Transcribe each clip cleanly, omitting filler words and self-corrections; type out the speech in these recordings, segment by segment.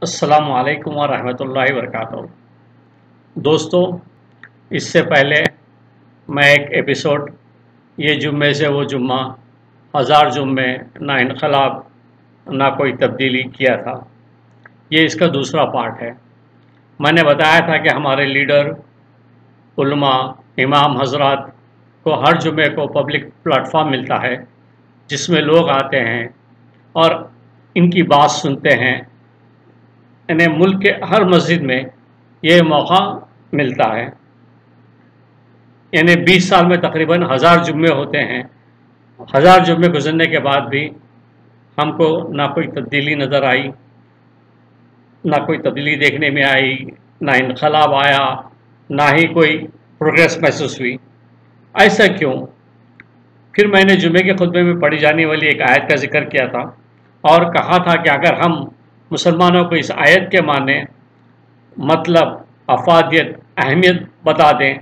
السلام علیکم ورحمۃ اللہ وبرکاتہ۔ دوستو، اس سے پہلے میں ایک ایپیسوڈ یہ جمعے سے وہ جمعہ 1000 جمعے نہ انقلاب نہ کوئی تبدیلی کیا تھا۔ یہ اس کا دوسرا پارٹ ہے۔ میں نے بتایا تھا کہ ہمارے لیڈر علماء امام حضرات کو ہر جمعے کو پبلک پلیٹ فارم ملتا ہے جس میں لوگ آتے ہیں اور ان کی بات سنتے ہیں۔ انہیں ملک کے ہر مسجد میں یہ موقع ملتا ہے۔ یعنی 20 سال میں تقریباً 1000 جمعے ہوتے ہیں۔ 1000 جمعے گزرنے کے بعد بھی ہم کو نہ کوئی تبدیلی نظر آئی، نہ کوئی تبدیلی دیکھنے میں آئی، نہ انقلاب آیا، نہ ہی کوئی پروگریس محسوس ہوئی۔ ایسا کیوں؟ پھر میں نے جمعے کے خطبے میں پڑھی جانے والی ایک آیت کا ذکر کیا تھا اور کہا تھا کہ اگر ہم مسلمانوں کو اس آیت کے معنی، مطلب، افادیت، اہمیت بتا دیں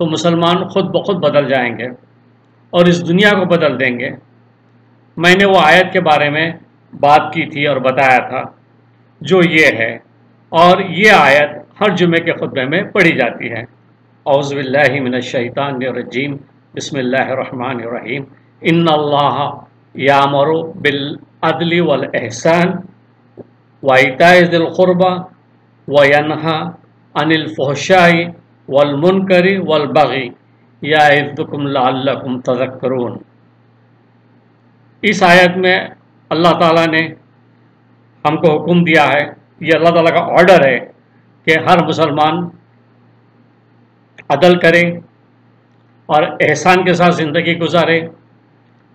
تو مسلمان خود بخود بدل جائیں گے اور اس دنیا کو بدل دیں گے۔ میں نے وہ آیت کے بارے میں بات کی تھی اور بتایا تھا جو یہ ہے، اور یہ آیت ہر جمعے کے خطبے میں پڑھی جاتی ہے۔ اعوذ باللہ من الشیطان الرجیم، بسم اللہ الرحمن الرحیم، ان اللہ یامر بالعدل والاحسان وَإِيتَاءِ ذِي الْقُرْبَى وَيَنْهَى عَنِ الْفَحْشَاءِ وَالْمُنكَرِ وَالْبَغْيِ يَعِظُكُمْ لَعَلَّكُمْ تَذَكَّرُونَ۔ اس آیت میں اللہ تعالیٰ نے ہم کو حکم دیا ہے، یہ اللہ تعالیٰ کا آرڈر ہے کہ ہر مسلمان عدل کرے اور احسان کے ساتھ زندگی گزارے،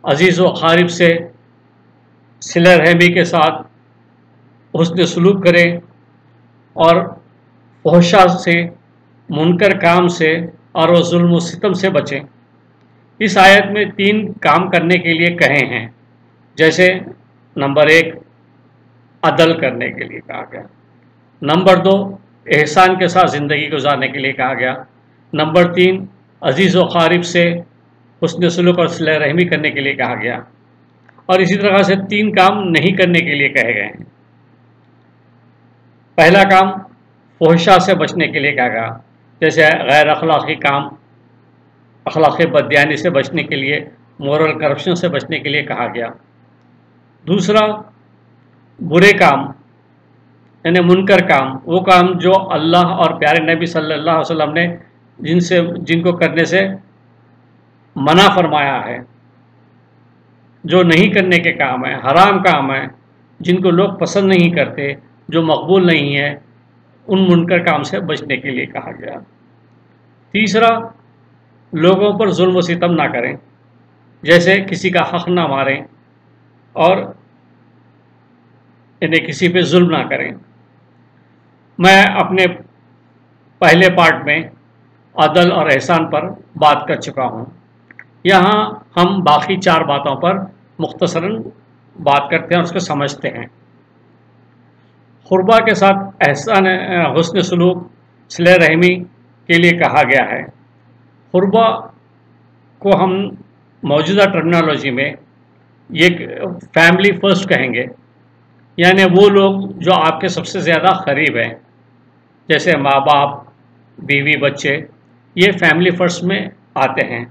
عزیز و اقارب سے صلہ رحمی کے ساتھ حسن سلوک کرے اور فحشاء سے، منکر کام سے اور وہ ظلم و ستم سے بچیں۔ اس آیت میں 3 کام کرنے کے لیے کہے ہیں، جیسے نمبر 1 عدل کرنے کے لیے کہا گیا، نمبر 2 احسان کے ساتھ زندگی گزارنے کے لیے کہا گیا، نمبر 3 عزیز و اقارب سے حسن سلوک اور صلہ رحمی کرنے کے لیے کہا گیا، اور اسی طرح سے 3 کام نہیں کرنے کے لیے کہے گئے ہیں۔ پہلا کام فحشاء سے بچنے کے لیے کہا گیا، جیسے غیر اخلاقی کام، اخلاقی بددیانی سے بچنے کے لیے، مورل کرپشن سے بچنے کے لیے کہا گیا۔ دوسرا برے کام یعنی منکر کام، وہ کام جو اللہ اور پیارے نبی صلی اللہ علیہ وسلم نے جن کو کرنے سے منع فرمایا ہے، جو نہیں کرنے کے کام ہیں، حرام کام ہیں، جن کو لوگ پسند نہیں کرتے، جو مقبول نہیں ہے، ان منکر کام سے بچنے کے لیے کہا گیا۔ تیسرا لوگوں پر ظلم و ستم نہ کریں، جیسے کسی کا حق نہ ماریں اور انہیں کسی پہ ظلم نہ کریں۔ میں اپنے پہلے پارٹ میں عدل اور احسان پر بات کر چکا ہوں۔ یہاں ہم باقی 4 باتوں پر مختصراً بات کرتے ہیں اور اس کو سمجھتے ہیں۔ قربا کے ساتھ احسان، حسن سلوک، صلہ رحمی کے لیے کہا گیا ہے۔ قربا کو ہم موجودہ ٹرمینالوجی میں یہ فیملی فرسٹ کہیں گے، یعنی وہ لوگ جو آپ کے سب سے زیادہ قریب ہیں، جیسے ماں باپ، بیوی، بچے، یہ فیملی فرسٹ میں آتے ہیں،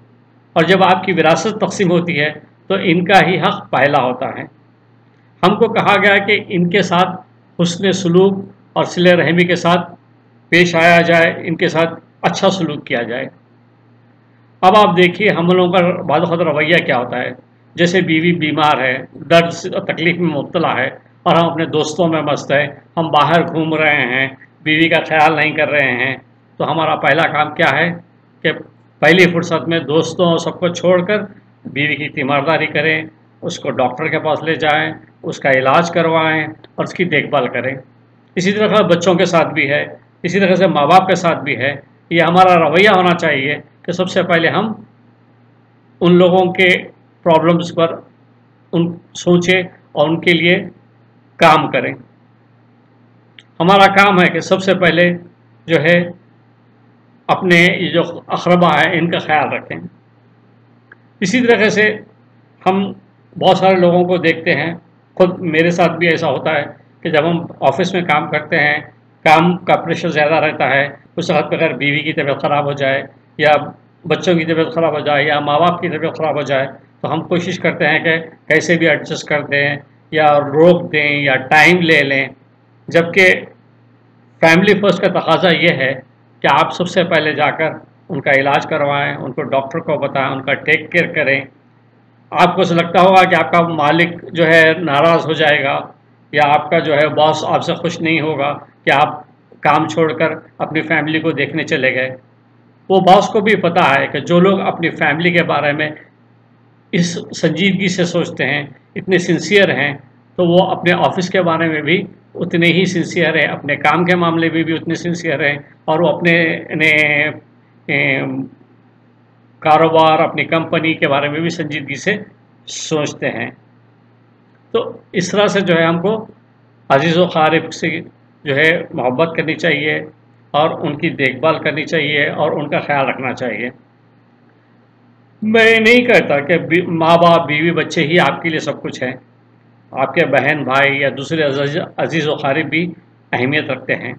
اور جب آپ کی وراثت تقسیم ہوتی ہے تو ان کا ہی حق پہلا ہوتا ہے۔ ہم کو کہا گیا کہ ان کے ساتھ حسن سلوک اور صلہ رحمی کے ساتھ پیش آیا جائے، ان کے ساتھ اچھا سلوک کیا جائے۔ اب آپ دیکھیے ہم لوگوں کا بعض اوقات رویہ کیا ہوتا ہے، جیسے بیوی بیمار ہے، درد اور تکلیف میں مبتلا ہے، اور ہم اپنے دوستوں میں مست ہیں، ہم باہر گھوم رہے ہیں، بیوی کا خیال نہیں کر رہے ہیں، تو ہمارا پہلا کام کیا ہے کہ پہلی فرصت میں دوستوں سب کو چھوڑ کر بیوی کی تیمارداری کریں، اس کو ڈاکٹر کے پاس لے جائیں، اس کا علاج کروائیں اور اس کی دیکھ بھال کریں۔ اسی طرح بچوں کے ساتھ بھی ہے، اسی طرح سے ماں باپ کے ساتھ بھی ہے۔ یہ ہمارا رویہ ہونا چاہیے کہ سب سے پہلے ہم ان لوگوں کے پرابلمس پر سوچیں اور ان کے لیے کام کریں۔ ہمارا کام ہے کہ سب سے پہلے جو ہے اپنے یہ جو اقربا ہیں ان کا خیال رکھیں۔ اسی طرح سے ہم بہت سارے لوگوں کو دیکھتے ہیں، خود میرے ساتھ بھی ایسا ہوتا ہے کہ جب ہم آفس میں کام کرتے ہیں، کام کا پریشر زیادہ رہتا ہے، اس وقت پہ اگر بیوی کی طبیعت خراب ہو جائے یا بچوں کی طبیعت خراب ہو جائے یا ماں باپ کی طبیعت خراب ہو جائے تو ہم کوشش کرتے ہیں کہ کیسے بھی ایڈجسٹ کر دیں یا روک دیں یا ٹائم لے لیں، جبکہ فیملی فرسٹ کا تقاضا یہ ہے کہ آپ سب سے پہلے جا کر ان کا علاج کروائیں، ان کو ڈاکٹر کو بتائیں، ان کا ٹیک کیئر کریں۔ آپ کو لگتا ہوگا کہ آپ کا مالک جو ہے ناراض ہو جائے گا یا آپ کا جو ہے باس آپ سے خوش نہیں ہوگا کہ آپ کام چھوڑ کر اپنی فیملی کو دیکھنے چلے گئے۔ وہ باس کو بھی پتا ہے کہ جو لوگ اپنی فیملی کے بارے میں اس سنجیدگی سے سوچتے ہیں، اتنے سنسیئر ہیں، تو وہ اپنے آفس کے بارے میں بھی اتنے ہی سنسیئر ہیں، اپنے کام کے معاملے میں بھی اتنے سنسیئر ہیں، اور وہ اپنے کاروبار، اپنی کمپنی کے بارے میں بھی سنجیدگی سے سوچتے ہیں۔ تو اس طرح سے جو ہے ہم کو عزیز و اقارب سے جو ہے محبت کرنی چاہیے اور ان کی دیکھ بھال کرنی چاہیے اور ان کا خیال رکھنا چاہیے۔ میں نہیں کہتا کہ ماں باپ، بیوی، بچے ہی آپ کے لیے سب کچھ ہے، آپ کے بہن بھائی یا دوسرے عزیز و اقارب بھی اہمیت رکھتے ہیں۔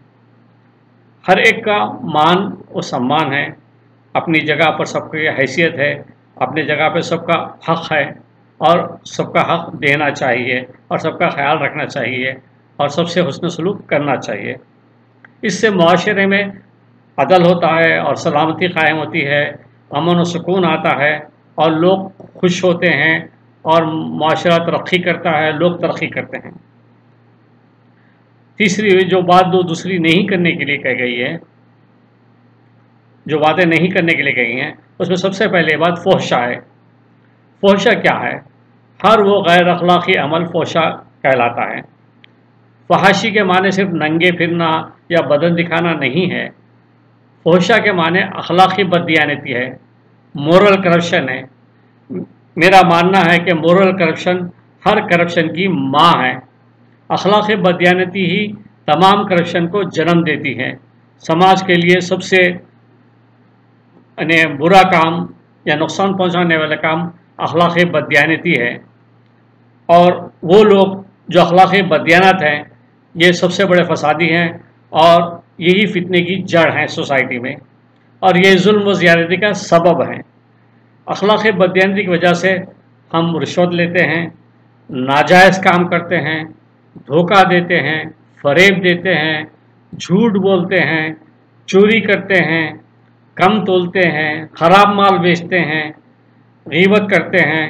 ہر ایک کا مان و سمان ہے، اپنی جگہ پر سب کی حیثیت ہے، اپنی جگہ پہ سب کا حق ہے، اور سب کا حق دینا چاہیے اور سب کا خیال رکھنا چاہیے اور سب سے حسن سلوک کرنا چاہیے۔ اس سے معاشرے میں عدل ہوتا ہے اور سلامتی قائم ہوتی ہے، امن و سکون آتا ہے اور لوگ خوش ہوتے ہیں اور معاشرہ ترقی کرتا ہے، لوگ ترقی کرتے ہیں۔ تیسری جو بات دوسری نہیں کرنے کے لیے کہی گئی ہے، جو باتیں نہیں کرنے کے لیے کہی ہیں، اس میں سب سے پہلے بات فحشہ ہے۔ فحشہ کیا ہے؟ ہر وہ غیر اخلاقی عمل فحشہ کہلاتا ہے۔ فحاشی کے معنی صرف ننگے پھرنا یا بدن دکھانا نہیں ہے، فحشہ کے معنی اخلاقی بددیانتی ہے، مورل کرپشن ہے۔ میرا ماننا ہے کہ مورل کرپشن ہر کرپشن کی ماں ہے۔ اخلاقی بددیانتی ہی تمام کرپشن کو جنم دیتی ہے۔ سماج کے لیے سب سے برا کام یا نقصان پہنچانے والا کام اخلاقی بددیانتی ہے، اور وہ لوگ جو اخلاقی بددیانت ہیں یہ سب سے بڑے فسادی ہیں اور یہی فتنے کی جڑ ہیں سوسائٹی میں، اور یہ ظلم و زیادتی کا سبب ہیں۔ اخلاقی بددیانتی کی وجہ سے ہم رشوت لیتے ہیں، ناجائز کام کرتے ہیں، دھوکہ دیتے ہیں، فریب دیتے ہیں، جھوٹ بولتے ہیں، چوری کرتے ہیں، کم تولتے ہیں، خراب مال بیچتے ہیں، غیبت کرتے ہیں،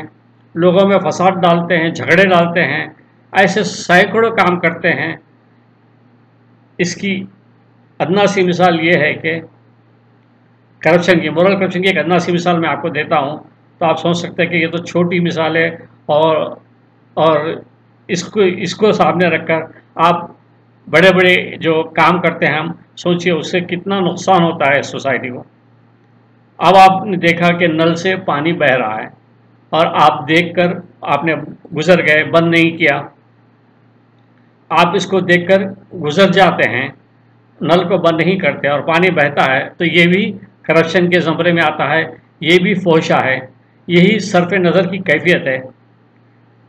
لوگوں میں فساد ڈالتے ہیں، جھگڑے ڈالتے ہیں، ایسے سینکڑوں کام کرتے ہیں۔ اس کی ادنا سی مثال یہ ہے کہ کرپشن کی، مورل کرپشن کی ایک ادنا سی مثال میں آپ کو دیتا ہوں، تو آپ سوچ سکتے ہیں کہ یہ تو چھوٹی مثال ہے، اور اس کو سامنے رکھ کر آپ بڑے بڑے جو کام کرتے ہیں ہم سوچئے اس سے کتنا نقصان ہوتا ہے سوسائٹی کو۔ اب آپ نے دیکھا کہ نل سے پانی بہہ رہا ہے اور آپ دیکھ کر آپ نے گزر گئے، بند نہیں کیا، آپ اس کو دیکھ کر گزر جاتے ہیں، نل کو بند نہیں کرتے اور پانی بہتا ہے، تو یہ بھی کرپشن کے زمرے میں آتا ہے، یہ بھی فحشہ ہے، یہی صرف نظر کی کیفیت ہے۔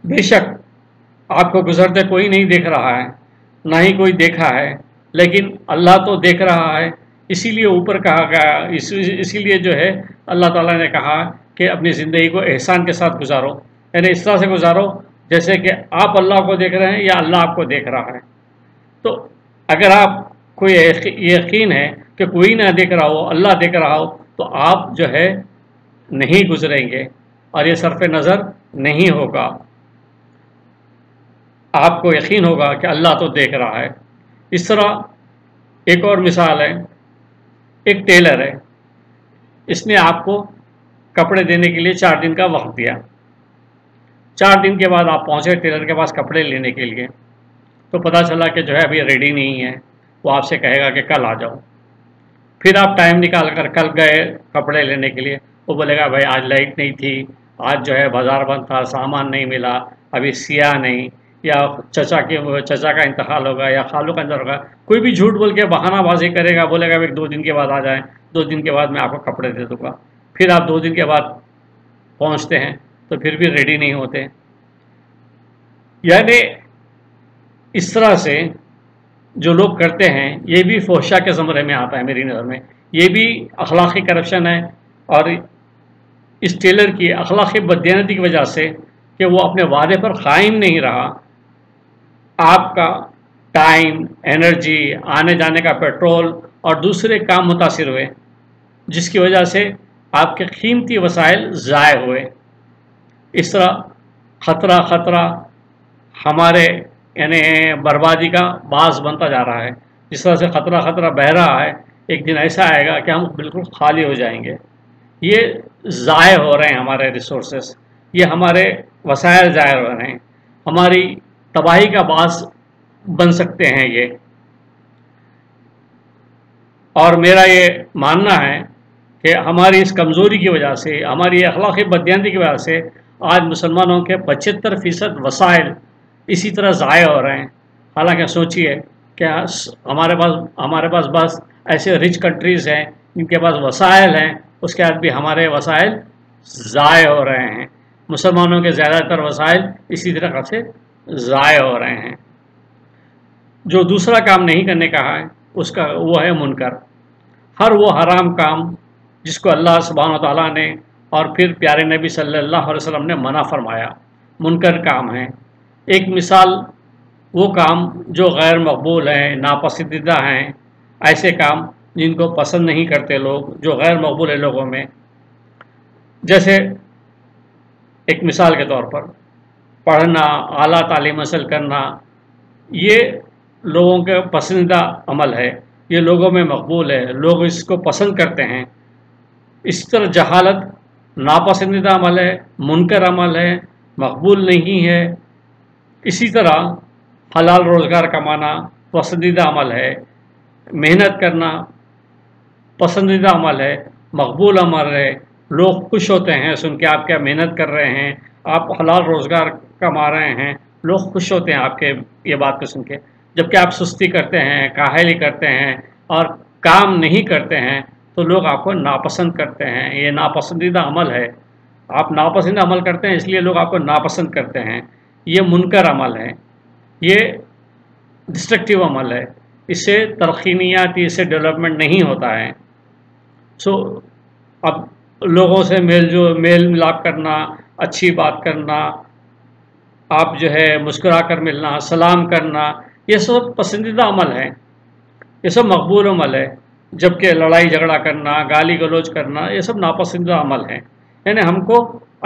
بے شک آپ کو گزرتے کوئی نہیں دیکھ رہا ہے، نہ ہی کوئی دیکھا ہے، لیکن اللہ تو دیکھ رہا ہے، اسی لیے اوپر کہا گیا، اسی لیے جو ہے اللہ تعالیٰ نے کہا کہ اپنی زندگی کو احسان کے ساتھ گزارو، یعنی اس طرح سے گزارو جیسے کہ آپ اللہ کو دیکھ رہے ہیں یا اللہ آپ کو دیکھ رہا ہے۔ تو اگر آپ کو یقین ہے کہ کوئی نہ دیکھ رہا ہو، اللہ دیکھ رہا ہو، تو آپ جو ہے نہیں گزریں گے اور یہ صرف نظر نہیں ہوگا، آپ کو یقین ہوگا کہ اللہ تو دیکھ رہا ہے۔ اس طرح ایک اور مثال ہے، ایک ٹیلر ہے، اس نے آپ کو کپڑے دینے کے لیے 4 دن کا وقت دیا۔ 4 دن کے بعد آپ پہنچے ٹیلر کے پاس کپڑے لینے کے لیے، تو پتہ چلا کہ جو ہے ابھی ریڈی نہیں ہے، وہ آپ سے کہے گا کہ کل آ جاؤ۔ پھر آپ ٹائم نکال کر کل گئے کپڑے لینے کے لیے، وہ بولے گا بھائی آج لائٹ نہیں تھی، آج جو ہے بازار بند تھا، سامان نہیں ملا، ابھی سیاہ نہیں، یا چچا کا انتقال ہوگا یا خالو کا انتقال ہوگا، کوئی بھی جھوٹ بول کے بہانہ بازی کرے گا، بولے گا 2 دن کے بعد آ جائیں، 2 دن کے بعد میں آپ کو کپڑے دے دوں گا۔ پھر آپ 2 دن کے بعد پہنچتے ہیں تو پھر بھی ریڈی نہیں ہوتے۔ یعنی اس طرح سے جو لوگ کرتے ہیں یہ بھی فحشا کے زمرے میں آتا ہے میری نظر میں. یہ بھی اخلاقی کرپشن ہے، اور اس ٹیلر کی اخلاقی بددیانتی کی وجہ سے کہ وہ اپنے وعدے پر قائم نہیں رہا، آپ کا ٹائم، انرجی، آنے جانے کا پیٹرول اور دوسرے کام متاثر ہوئے، جس کی وجہ سے آپ کے قیمتی وسائل ضائع ہوئے. اس طرح خطرہ ہمارے یعنی بربادی کا باعث بنتا جا رہا ہے. جس طرح سے خطرہ بہہ رہا ہے، ایک دن ایسا آئے گا کہ ہم بالکل خالی ہو جائیں گے. یہ ضائع ہو رہے ہیں ہمارے ریسورسز، یہ ہمارے وسائل ضائع ہو رہے ہیں، ہماری تباہی کا باعث بن سکتے ہیں یہ. اور میرا یہ ماننا ہے کہ ہماری اس کمزوری کی وجہ سے، ہماری اخلاقی بددیانتی کی وجہ سے آج مسلمانوں کے 75% وسائل اسی طرح ضائع ہو رہے ہیں. حالانکہ سوچئے کہ ہمارے پاس بس ایسے رچ کنٹریز ہیں جن کے پاس وسائل ہیں، اس کے بعد بھی ہمارے وسائل ضائع ہو رہے ہیں. مسلمانوں کے زیادہ تر وسائل اسی طرح سے ضائع ہو رہے ہیں. جو دوسرا کام نہیں کرنے کا ہے اس کا وہ ہے منکر. ہر وہ حرام کام جس کو اللہ سبحانہ و تعالیٰ نے اور پھر پیارے نبی صلی اللہ علیہ وسلم نے منع فرمایا، منکر کام ہے. ایک مثال وہ کام جو غیر مقبول ہیں، ناپسندیدہ ہیں، ایسے کام جن کو پسند نہیں کرتے لوگ، جو غیر مقبول ہے لوگوں میں. جیسے ایک مثال کے طور پر پڑھنا، اعلیٰ تعلیم حاصل کرنا، یہ لوگوں کے پسندیدہ عمل ہے، یہ لوگوں میں مقبول ہے، لوگ اس کو پسند کرتے ہیں. اس طرح جہالت ناپسندیدہ عمل ہے، منکر عمل ہے، مقبول نہیں ہے. اسی طرح حلال روزگار کمانا پسندیدہ عمل ہے، محنت کرنا پسندیدہ عمل ہے، مقبول عمل ہے. لوگ خوش ہوتے ہیں سن کے آپ کیا محنت کر رہے ہیں، آپ حلال روزگار کما رہے ہیں، لوگ خوش ہوتے ہیں آپ کے یہ بات کو سن کے. جبکہ آپ سستی کرتے ہیں، کاہلی کرتے ہیں اور کام نہیں کرتے ہیں تو لوگ آپ کو ناپسند کرتے ہیں. یہ ناپسندیدہ عمل ہے، آپ ناپسندیدہ عمل کرتے ہیں اس لیے لوگ آپ کو ناپسند کرتے ہیں. یہ منکر عمل ہے، یہ ڈسٹرکٹیو عمل ہے، اس سے ترقی نہیں آتی، اس سے ڈیولپمنٹ نہیں ہوتا ہے. اب لوگوں سے میل ملاپ کرنا، اچھی بات کرنا، آپ جو ہے مسکرا کر ملنا، سلام کرنا، یہ سب پسندیدہ عمل ہے، یہ سب مقبول عمل ہے. جبکہ لڑائی جھگڑا کرنا، گالی گلوچ کرنا، یہ سب ناپسندیدہ عمل ہے. یعنی ہم کو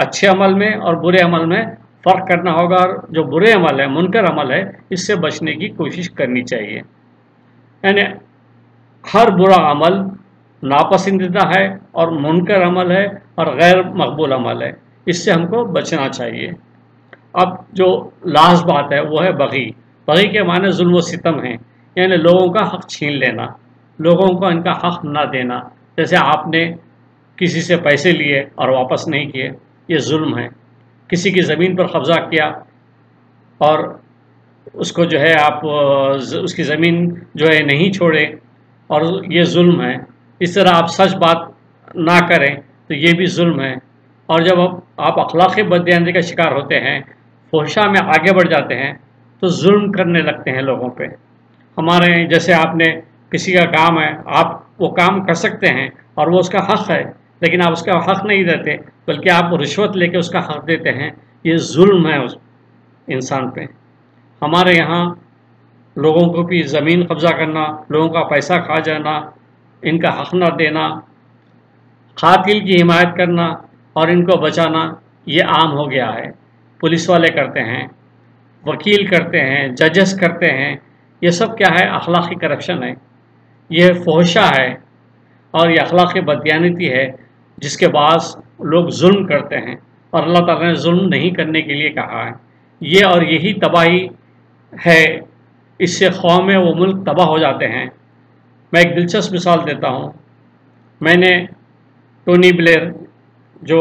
اچھے عمل میں اور برے عمل میں فرق کرنا ہوگا، اور جو برے عمل ہے، منکر عمل ہے، اس سے بچنے کی کوشش کرنی چاہیے. یعنی ہر برا عمل ناپسندیدہ ہے اور منکر عمل ہے اور غیر مقبول عمل ہے، اس سے ہم کو بچنا چاہیے. اب جو لاسٹ بات ہے وہ ہے بغی. بغی کے معنی ظلم و ستم ہیں، یعنی لوگوں کا حق چھین لینا، لوگوں کو ان کا حق نہ دینا. جیسے آپ نے کسی سے پیسے لیے اور واپس نہیں کیے، یہ ظلم ہے. کسی کی زمین پر قبضہ کیا اور اس کو جو ہے آپ اس کی زمین جو ہے نہیں چھوڑے، اور یہ ظلم ہے. اس طرح آپ سچ بات نہ کریں تو یہ بھی ظلم ہے. اور جب آپ اخلاقی بددیانتی کا شکار ہوتے ہیں، فحشا میں آگے بڑھ جاتے ہیں تو ظلم کرنے لگتے ہیں لوگوں پہ. ہمارے جیسے آپ نے کسی کا کام ہے، آپ وہ کام کر سکتے ہیں اور وہ اس کا حق ہے، لیکن آپ اس کا حق نہیں دیتے بلکہ آپ رشوت لے کے اس کا حق دیتے ہیں. یہ ظلم ہے اس انسان پہ. ہمارے یہاں لوگوں کو بھی زمین قبضہ کرنا، لوگوں کا پیسہ کھا جانا، ان کا حق نہ دینا، قاتل کی حمایت کرنا اور ان کو بچانا، یہ عام ہو گیا ہے. پولیس والے کرتے ہیں، وکیل کرتے ہیں، ججز کرتے ہیں. یہ سب کیا ہے؟ اخلاقی کرپشن ہے، یہ فحشا ہے اور یہ اخلاقی بددیانتی ہے، جس کے باعث لوگ ظلم کرتے ہیں. اور اللہ تعالیٰ نے ظلم نہیں کرنے کے لیے کہا ہے. یہ اور یہی تباہی ہے، اس سے قومیں وہ ملک تباہ ہو جاتے ہیں. میں ایک دلچسپ مثال دیتا ہوں. میں نے ٹونی بلیئر جو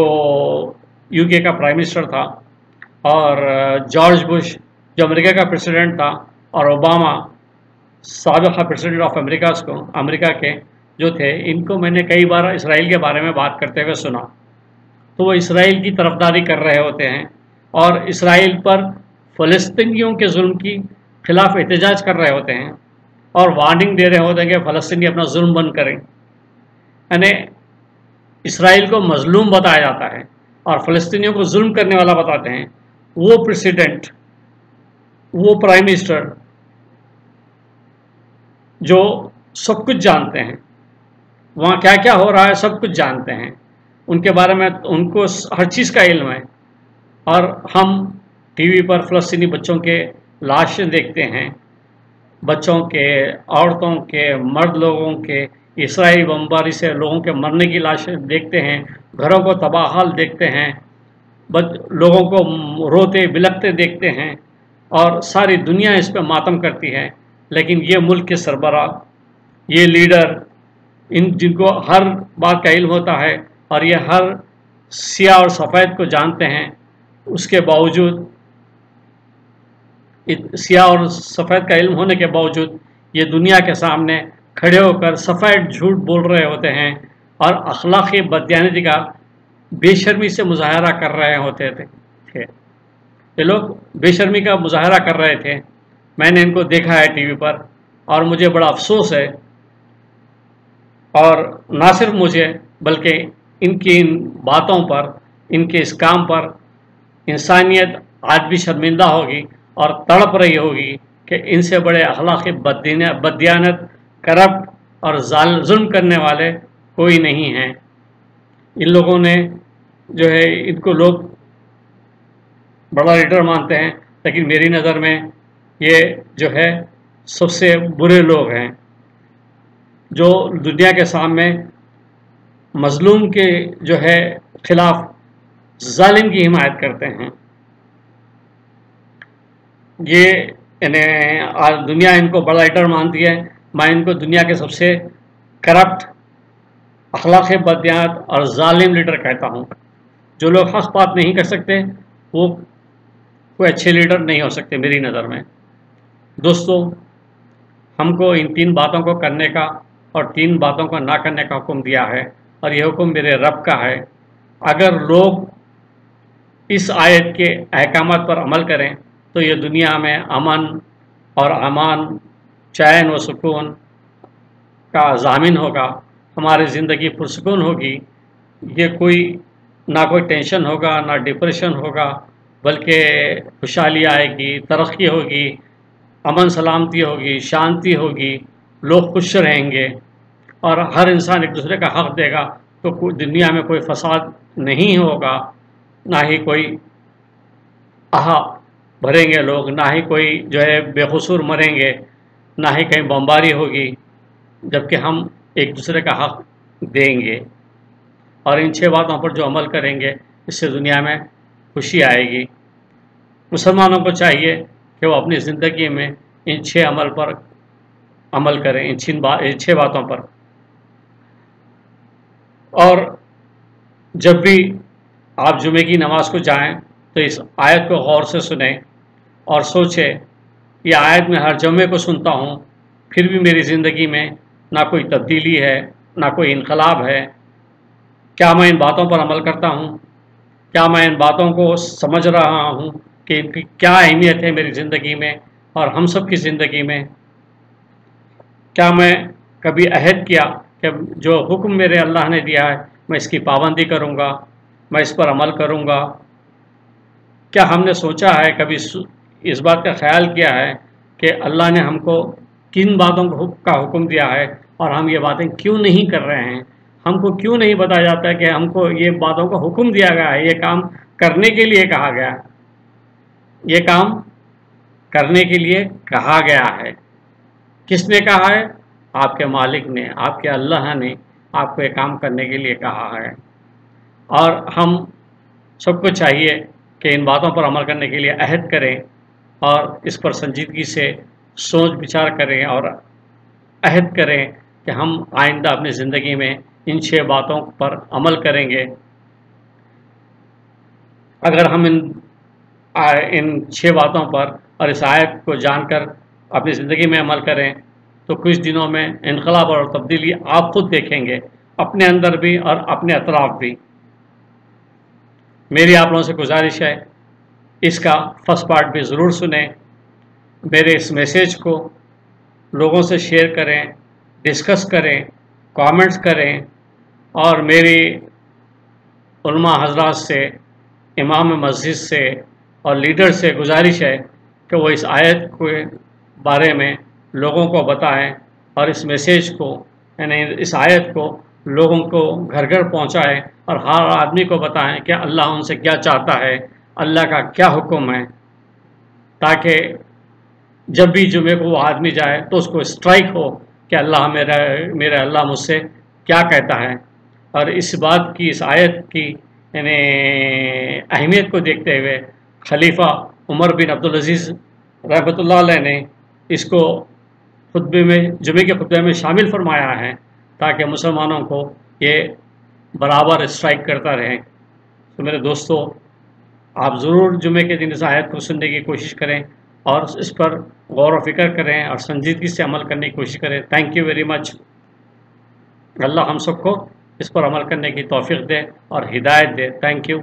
UK کا پرائم منسٹر تھا، اور جارج بش جو امریکہ کا پریسیڈنٹ تھا، اور اوباما سابقہ پریسیڈنٹ آف امریکہ کے جو تھے، ان کو میں نے کئی بار اسرائیل کے بارے میں بات کرتے ہوئے سنا. تو وہ اسرائیل کی طرفداری کر رہے ہوتے ہیں اور اسرائیل پر فلسطینیوں کے ظلم کی خلاف احتجاج کر رہے ہوتے ہیں اور وارننگ دے رہے ہوتے ہیں کہ فلسطینی اپنا ظلم بند کریں. یعنی اسرائیل کو مظلوم بتایا جاتا ہے اور فلسطینیوں کو ظلم کرنے والا بتاتے ہیں. وہ پریسیڈنٹ، وہ پرائم منسٹر جو سب کچھ جانتے ہیں، وہاں کیا کیا ہو رہا ہے سب کچھ جانتے ہیں، ان کے بارے میں ان کو ہر چیز کا علم ہے، اور ہم ٹی وی پر فلسطینی بچوں کے لاشیں دیکھتے ہیں، بچوں کے، عورتوں کے، مرد لوگوں کے، اسرائیلی بمباری سے لوگوں کے مرنے کی لاشیں دیکھتے ہیں، گھروں کو تباہ حال دیکھتے ہیں، لوگوں کو روتے بلکتے دیکھتے ہیں، اور ساری دنیا اس پہ ماتم کرتی ہے. لیکن یہ ملک کے سربراہ، یہ لیڈر، جن کو ہر بات کا علم ہوتا ہے اور یہ ہر سیاہ اور سفید کو جانتے ہیں، اس کے باوجود، سیاہ اور سفید کا علم ہونے کے باوجود یہ دنیا کے سامنے کھڑے ہو کر سفید جھوٹ بول رہے ہوتے ہیں اور اخلاقی بددیانتی کا بے شرمی سے مظاہرہ کر رہے ہوتے تھے. یہ لوگ بے شرمی کا مظاہرہ کر رہے تھے. میں نے ان کو دیکھا ہے ٹی وی پر، اور مجھے بڑا افسوس ہے، اور نہ صرف مجھے بلکہ ان کی ان باتوں پر، ان کے اس کام پر انسانیت آج بھی شرمندہ ہوگی اور تڑپ رہی ہوگی کہ ان سے بڑے اخلاقی بددیانت، کرپٹ اور ظلم کرنے والے کوئی نہیں ہیں. ان لوگوں نے جو ہے، ان کو لوگ بڑا لیڈر مانتے ہیں، لیکن میری نظر میں یہ جو ہے سب سے برے لوگ ہیں جو دنیا کے سامنے مظلوم کے جو ہے خلاف ظالم کی حمایت کرتے ہیں. یہ دنیا ان کو بڑا لیڈر مانتی ہے. میں ان کو دنیا کے سب سے کرپٹ، اخلاق بددیانت اور ظالم لیڈر کہتا ہوں. جو لوگ حق بات نہیں کر سکتے وہ کوئی اچھے لیڈر نہیں ہو سکتے میری نظر میں. دوستو، ہم کو ان 3 باتوں کو کرنے کا اور 3 باتوں کو نہ کرنے کا حکم دیا ہے، اور یہ حکم میرے رب کا ہے. اگر لوگ اس آیت کے احکامات پر عمل کریں تو یہ دنیا میں امن اور امان، چین و سکون کا ضامن ہوگا. ہماری زندگی پرسکون ہوگی. یہ نہ کوئی ٹینشن ہوگا، نہ ڈپریشن ہوگا، بلکہ خوشحالی آئے گی، ترقی ہوگی، امن سلامتی ہوگی، شانتی ہوگی، لوگ خوش رہیں گے، اور ہر انسان ایک دوسرے کا حق دے گا. تو دنیا میں کوئی فساد نہیں ہوگا، نہ ہی کوئی آہا بھریں گے لوگ، نہ ہی کوئی جو ہے بے قصور مریں گے، نہ ہی کہیں بمباری ہوگی، جبکہ ہم ایک دوسرے کا حق دیں گے. اور ان 6 باتوں پر جو عمل کریں گے، اس سے دنیا میں خوشی آئے گی. مسلمانوں کو چاہیے کہ وہ اپنی زندگی میں ان 6 عمل پر عمل کریں، ان 6 باتوں پر. اور جب بھی آپ جمعے کی نماز کو جائیں تو اس آیت کو غور سے سنیں اور سوچیں، یہ آیت میں ہر جمعے کو سنتا ہوں، پھر بھی میری زندگی میں نہ کوئی تبدیلی ہے، نہ کوئی انقلاب ہے. کیا میں ان باتوں پر عمل کرتا ہوں؟ کیا میں ان باتوں کو سمجھ رہا ہوں کہ ان کی کیا اہمیت ہے میری زندگی میں اور ہم سب کی زندگی میں؟ کیا میں کبھی عہد کیا کہ جو حکم میرے اللہ نے دیا ہے میں اس کی پابندی کروں گا، میں اس پر عمل کروں گا؟ کیا ہم نے سوچا ہے، کبھی اس بات کا خیال کیا ہے کہ اللہ نے ہم کو کن باتوں کا حکم دیا ہے اور ہم یہ باتیں کیوں نہیں کر رہے ہیں؟ ہم کو کیوں نہیں بتایا جاتا ہے کہ ہم کو یہ باتوں کا حکم دیا گیا ہے، یہ کام کرنے کے لیے کہا گیا ہے، یہ کام کرنے کے لیے کہا گیا ہے. کس نے کہا ہے؟ آپ کے مالک نے، آپ کے اللہ نے آپ کو یہ کام کرنے کے لیے کہا ہے. اور ہم سب کو چاہیے کہ ان باتوں پر عمل کرنے کے لیے عہد کریں اور اس پر سنجیدگی سے سوچ بچار کریں اور عہد کریں کہ ہم آئندہ اپنی زندگی میں ان 6 باتوں پر عمل کریں گے. اگر ہم ان 6 باتوں پر اور اس آیت کو جان کر اپنی زندگی میں عمل کریں تو کچھ دنوں میں انقلاب اور تبدیلی آپ خود دیکھیں گے، اپنے اندر بھی اور اپنے اطراف بھی. میری آپ لوگوں سے گزارش ہے، اس کا فرسٹ پارٹ بھی ضرور سنیں میرے اس میسیج کو لوگوں سے شیئر کریں، ڈسکس کریں، کامنٹس کریں، اور میری علماء حضرات سے، امام مسجد سے اور لیڈر سے گزارش ہے کہ وہ اس آیت کے بارے میں لوگوں کو بتائیں اور اس میسیج کو، یعنی اس آیت کو لوگوں کو گھر گھر پہنچائیں اور ہر آدمی کو بتائیں کہ اللہ ان سے کیا چاہتا ہے، اللہ کا کیا حکم ہے، تاکہ جب بھی جمعے کو وہ آدمی جائے تو اس کو اسٹرائک ہو کہ اللہ میرا اللہ مجھ سے کیا کہتا ہے۔ اور اس بات کی، اس آیت کی یعنی اہمیت کو دیکھتے ہوئے خلیفہ عمر بن عبدالعزیز رحمۃ اللہ علیہ نے اس کو خطبے میں، جمعے کے خطبے میں شامل فرمایا ہے، تاکہ مسلمانوں کو یہ برابر اسٹرائک کرتا رہے۔ تو میرے دوستو، آپ ضرور جمعے کے دن اس آیت کو سننے کی کوشش کریں اور اس پر غور و فکر کریں اور سنجیدگی سے عمل کرنے کی کوشش کریں۔ Thank you very much. اللہ ہم سب کو اس پر عمل کرنے کی توفیق دے اور ہدایت دے۔ Thank you.